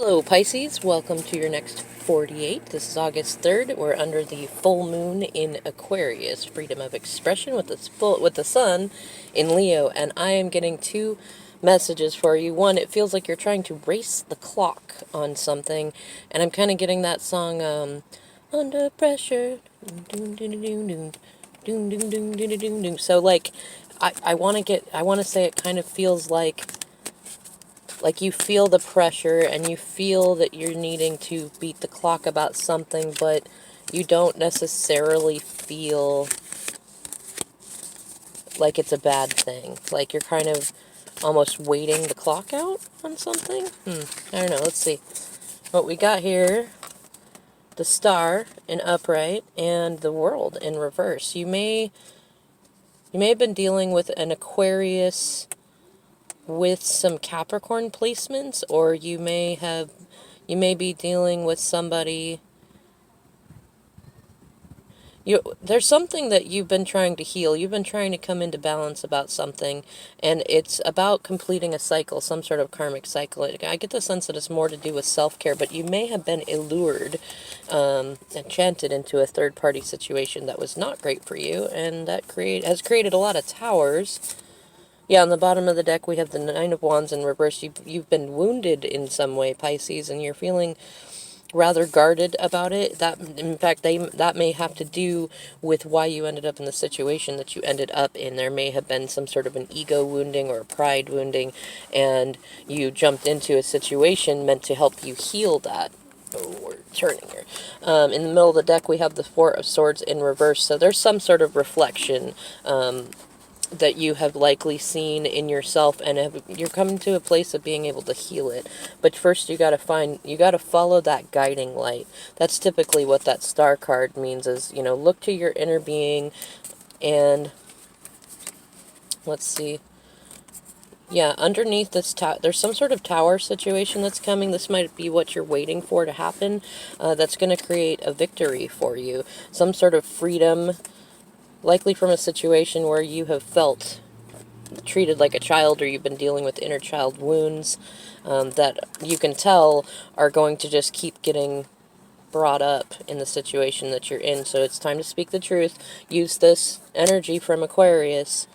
Hello Pisces, welcome to your next 48. This is August 3rd. We're under the full moon in Aquarius, freedom of expression with the sun in Leo, and I am getting two messages for you. One, it feels like you're trying to race the clock on something, and I'm kind of getting that song Under Pressure. So like I want to say it kind of feels like you feel the pressure and you feel that you're needing to beat the clock about something, but you don't necessarily feel like it's a bad thing. Like you're kind of almost waiting the clock out on something. I don't know. Let's see. What we got here, the star in upright and the world in reverse. You may have been dealing with an Aquarius with some Capricorn placements, or you may be dealing with somebody. There's something that you've been trying to heal. You've been trying to come into balance about something, and it's about completing a cycle, some sort of karmic cycle. I get the sense that it's more to do with self-care, but you may have been allured, enchanted into a third-party situation that was not great for you, and that has created a lot of towers. Yeah, on the bottom of the deck, we have the Nine of Wands in reverse. You've been wounded in some way, Pisces, and you're feeling rather guarded about it. In fact, that may have to do with why you ended up in the situation that you ended up in. There may have been some sort of an ego wounding or a pride wounding, and you jumped into a situation meant to help you heal that. Oh, we're turning here. In the middle of the deck, we have the Four of Swords in reverse, so there's some sort of reflection that you have likely seen in yourself, and you're coming to a place of being able to heal it. But first you got to follow that guiding light. That's typically what that star card means, is, look to your inner being. And let's see. Yeah, underneath this there's some sort of tower situation that's coming. This might be what you're waiting for to happen. That's going to create a victory for you. Some sort of freedom, likely from a situation where you have felt treated like a child, or you've been dealing with inner child wounds that you can tell are going to just keep getting brought up in the situation that you're in. So it's time to speak the truth. Use this energy from Aquarius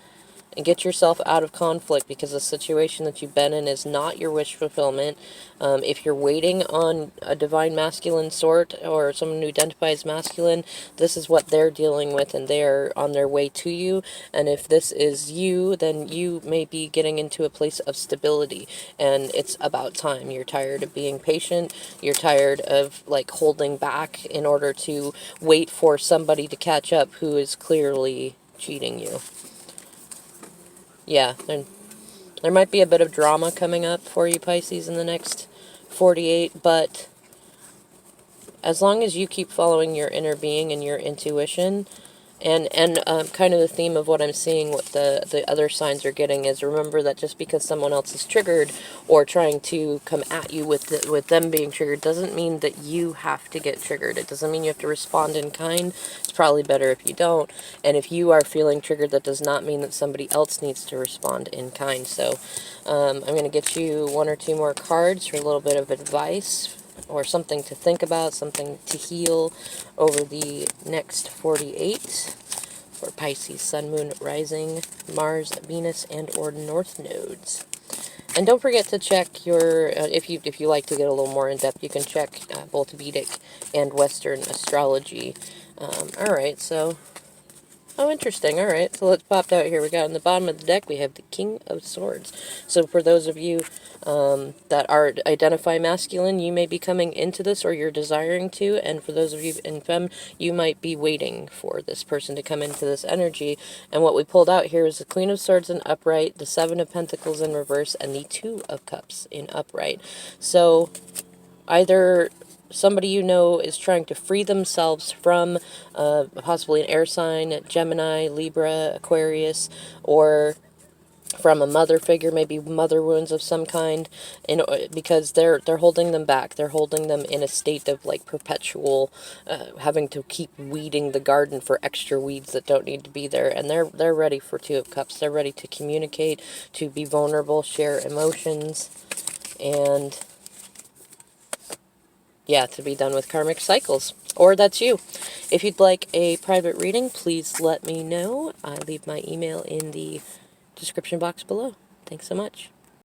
and get yourself out of conflict, because the situation that you've been in is not your wish fulfillment. If you're waiting on a divine masculine sort, or someone who identifies masculine, this is what they're dealing with, and they're on their way to you. And if this is you, then you may be getting into a place of stability, and it's about time. You're tired of being patient. You're tired of holding back in order to wait for somebody to catch up who is clearly cheating you. Yeah, there might be a bit of drama coming up for you, Pisces, in the next 48, but as long as you keep following your inner being and your intuition, and kind of the theme of what I'm seeing, what the other signs are getting, is remember that just because someone else is triggered or trying to come at you with them being triggered doesn't mean that you have to get triggered. It doesn't mean you have to respond in kind. It's probably better if you don't. And if you are feeling triggered, that does not mean that somebody else needs to respond in kind. So I'm going to get you one or two more cards for a little bit of advice, or something to think about, something to heal over the next 48 for Pisces, Sun, Moon, Rising, Mars, Venus, and or North nodes. And don't forget to check your, if you like to get a little more in-depth, you can check both Vedic and Western astrology. Alright, so... Oh, interesting. All right, so let's pop out here. We got on the bottom of the deck, we have the King of Swords. So for those of you that identify masculine, you may be coming into this, or you're desiring to. And for those of you in femme, you might be waiting for this person to come into this energy. And what we pulled out here is the Queen of Swords in upright, the Seven of Pentacles in reverse, and the Two of Cups in upright. So either somebody you know is trying to free themselves from possibly an air sign, Gemini, Libra, Aquarius, or from a mother figure, maybe mother wounds of some kind, because they're holding them back. They're holding them in a state of perpetual having to keep weeding the garden for extra weeds that don't need to be there. And they're ready for Two of Cups. They're ready to communicate, to be vulnerable, share emotions, and yeah, to be done with karmic cycles. Or that's you. If you'd like a private reading, please let me know. I leave my email in the description box below. Thanks so much.